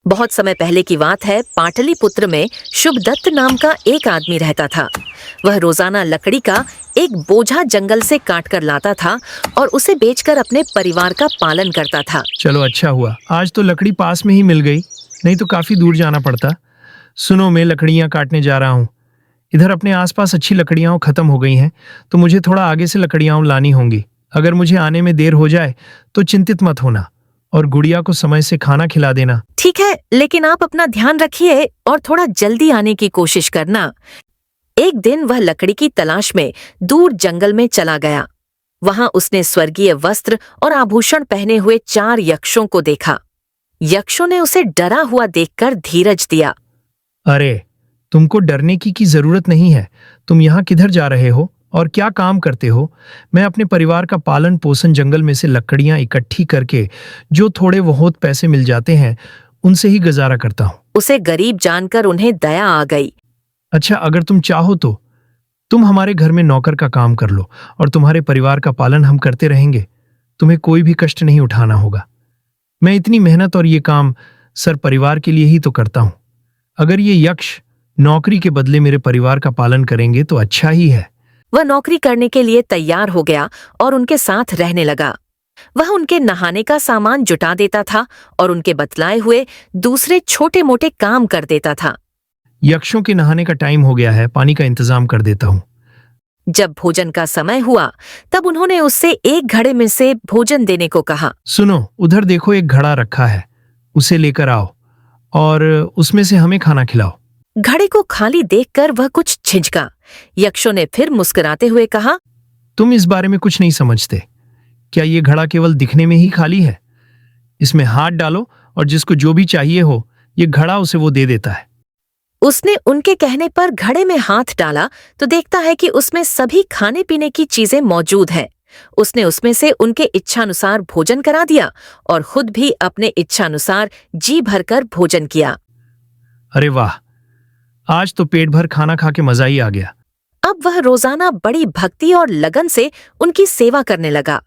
बहुत समय पहले की बात है। पाटलिपुत्र में शुभदत्त नाम का एक आदमी रहता था। वह रोजाना लकड़ी का एक बोझा जंगल से काट कर लाता था और उसे बेचकर अपने परिवार का पालन करता था। चलो अच्छा हुआ, आज तो लकड़ी पास में ही मिल गई, नहीं तो काफी दूर जाना पड़ता। सुनो, मैं लकड़ियां काटने जा रहा हूँ। इधर अपने आसपास अच्छी लकड़ियां खत्म हो गई हैं, तो मुझे थोड़ा आगे से लकड़ियां लानी होंगी। अगर मुझे आने में देर हो जाए तो चिंतित मत होना और गुड़िया को समय से खाना खिला देना। ठीक है, लेकिन आप अपना ध्यान रखिए और थोड़ा जल्दी आने की कोशिश करना। एक दिन वह लकड़ी की तलाश में दूर जंगल में चला गया। वहां उसने स्वर्गीय वस्त्र और आभूषण पहने हुए 4 यक्षों को देखा। यक्षों ने उसे डरा हुआ देखकर धीरज दिया। अरे, तुमको डरने की जरूरत नहीं है। तुम यहाँ किधर जा रहे हो और क्या काम करते हो? मैं अपने परिवार का पालन पोषण जंगल में से लकड़ियां इकट्ठी करके जो थोड़े बहुत पैसे मिल जाते हैं उनसे ही गुजारा करता हूँ। उसे गरीब जानकर उन्हें दया आ गई। अच्छा, अगर तुम चाहो तो तुम हमारे घर में नौकर का काम कर लो और तुम्हारे परिवार का पालन हम करते रहेंगे। तुम्हें कोई भी कष्ट नहीं उठाना होगा। मैं इतनी मेहनत और ये काम सर परिवार के लिए ही तो करता हूँ। अगर ये यक्ष नौकरी के बदले मेरे परिवार का पालन करेंगे तो अच्छा ही है। वह नौकरी करने के लिए तैयार हो गया और उनके साथ रहने लगा। वह उनके नहाने का सामान जुटा देता था और उनके बतलाए हुए दूसरे छोटे मोटे काम कर देता था। यक्षों के नहाने का टाइम हो गया है, पानी का इंतजाम कर देता हूँ। जब भोजन का समय हुआ तब उन्होंने उससे एक घड़े में से भोजन देने को कहा। सुनो, उधर देखो, एक घड़ा रखा है, उसे लेकर आओ और उसमें से हमें खाना खिलाओ। घड़े को खाली देखकर वह कुछ झिझका। यक्षों ने फिर मुस्कुराते हुए कहा, तुम इस बारे में कुछ नहीं समझते। क्या ये घड़ा केवल दिखने में ही खाली है? इसमें हाथ डालो और जिसको जो भी चाहिए हो ये घड़ा उसे वो दे देता है। उसने उनके कहने पर घड़े में हाथ डाला तो देखता है कि उसमें सभी खाने पीने की चीजें मौजूद हैं। उसने उसमें से उनके इच्छानुसार भोजन करा दिया और खुद भी अपने इच्छानुसार जी भरकर भोजन किया। अरे वाह, आज तो पेट भर खाना खा के मजा ही आ गया। अब वह रोजाना बड़ी भक्ति और लगन से उनकी सेवा करने लगा।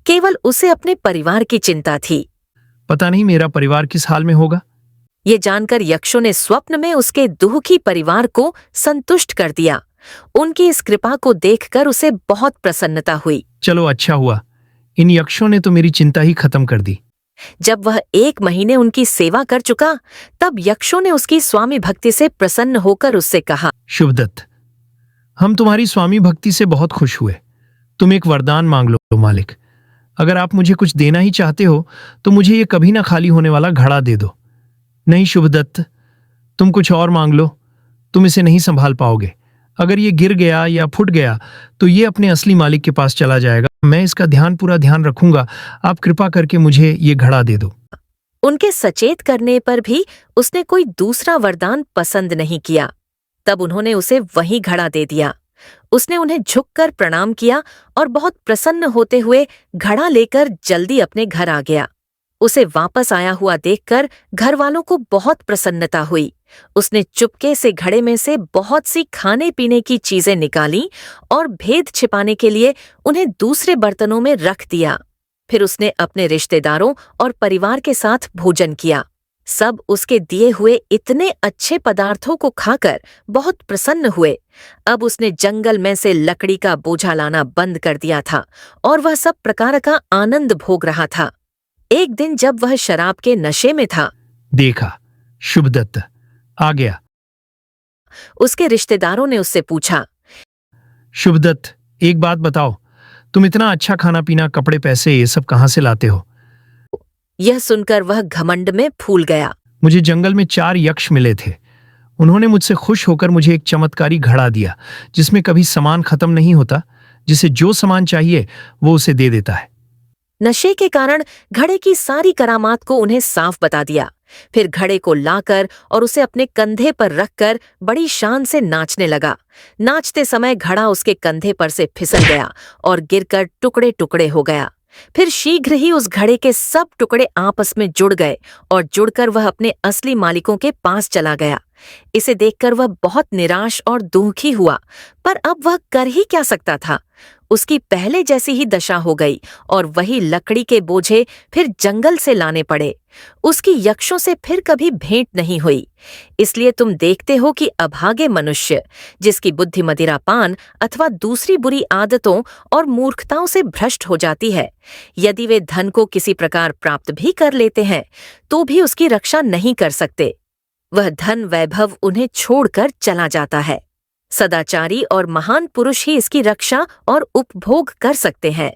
केवल उसे अपने परिवार की चिंता थी। पता नहीं मेरा परिवार किस हाल में होगा। ये जानकर यक्षों ने स्वप्न में उसके दुखी परिवार को संतुष्ट कर दिया। उनकी इस कृपा को देखकर उसे बहुत प्रसन्नता हुई। चलो अच्छा हुआ, इन यक्षों ने तो मेरी चिंता ही खत्म कर दी। जब वह 1 महीने उनकी सेवा कर चुका तब यक्षों ने उसकी स्वामी भक्ति से प्रसन्न होकर उससे कहा, शुभदत्त, हम तुम्हारी स्वामी भक्ति से बहुत खुश हुए। तुम एक वरदान मांग लो मालिक। अगर आप मुझे कुछ देना ही चाहते हो तो मुझे ये कभी ना खाली होने वाला घड़ा दे दो। नहीं शुभदत्त, तुम कुछ और मांग लो। तुम इसे नहीं संभाल पाओगे। अगर ये गिर गया या फूट गया तो ये अपने असली मालिक के पास चला जाएगा। मैं इसका पूरा ध्यान रखूंगा। आप कृपा करके मुझे ये घड़ा दे दो। उनके सचेत करने पर भी उसने कोई दूसरा वरदान पसंद नहीं किया। तब उन्होंने उसे वही घड़ा दे दिया। उसने उन्हें झुककर प्रणाम किया और बहुत प्रसन्न होते हुए घड़ा लेकर जल्दी अपने घर आ गया। उसे वापस आया हुआ देखकर घर वालों को बहुत प्रसन्नता हुई। उसने चुपके से घड़े में से बहुत सी खाने पीने की चीजें निकाली और भेद छिपाने के लिए उन्हें दूसरे बर्तनों में रख दिया। फिर उसने अपने रिश्तेदारों और परिवार के साथ भोजन किया। सब उसके दिए हुए इतने अच्छे पदार्थों को खाकर बहुत प्रसन्न हुए। अब उसने जंगल में से लकड़ी का बोझा लाना बंद कर दिया था और वह सब प्रकार का आनंद भोग रहा था। एक दिन जब वह शराब के नशे में था, देखा, शुभदत्त आ गया। उसके रिश्तेदारों ने उससे पूछा, शुभदत्त, एक बात बताओ, तुम इतना अच्छा खाना पीना, कपड़े, पैसे ये सब कहाँ से लाते हो? यह सुनकर वह घमंड में फूल गया। मुझे जंगल में 4 यक्ष मिले थे। उन्होंने मुझसे खुश होकर मुझे एक चमत्कारी घड़ा दिया जिसमें कभी सामान खत्म नहीं होता। जिसे जो सामान चाहिए वो उसे दे देता है। नशे के कारण घड़े की सारी करामात को उन्हें साफ बता दिया। फिर घड़े को लाकर और उसे अपने कंधे पर रखकर बड़ी शान से नाचने लगा। नाचते समय घड़ा उसके कंधे पर से फिसल गया और गिरकर टुकड़े टुकड़े हो गया। फिर शीघ्र ही उस घड़े के सब टुकड़े आपस में जुड़ गए और जुड़कर वह अपने असली मालिकों के पास चला गया। इसे देखकर वह बहुत निराश और दुखी हुआ, पर अब वह कर ही क्या सकता था। उसकी पहले जैसी ही दशा हो गई और वही लकड़ी के बोझे फिर जंगल से लाने पड़े। उसकी यक्षों से फिर कभी भेंट नहीं हुई। इसलिए तुम देखते हो कि अभागे मनुष्य, जिसकी बुद्धि मदिरापान अथवा दूसरी बुरी आदतों और मूर्खताओं से भ्रष्ट हो जाती है, यदि वे धन को किसी प्रकार प्राप्त भी कर लेते हैं तो भी उसकी रक्षा नहीं कर सकते। वह धन वैभव उन्हें छोड़कर चला जाता है। सदाचारी और महान पुरुष ही इसकी रक्षा और उपभोग कर सकते हैं।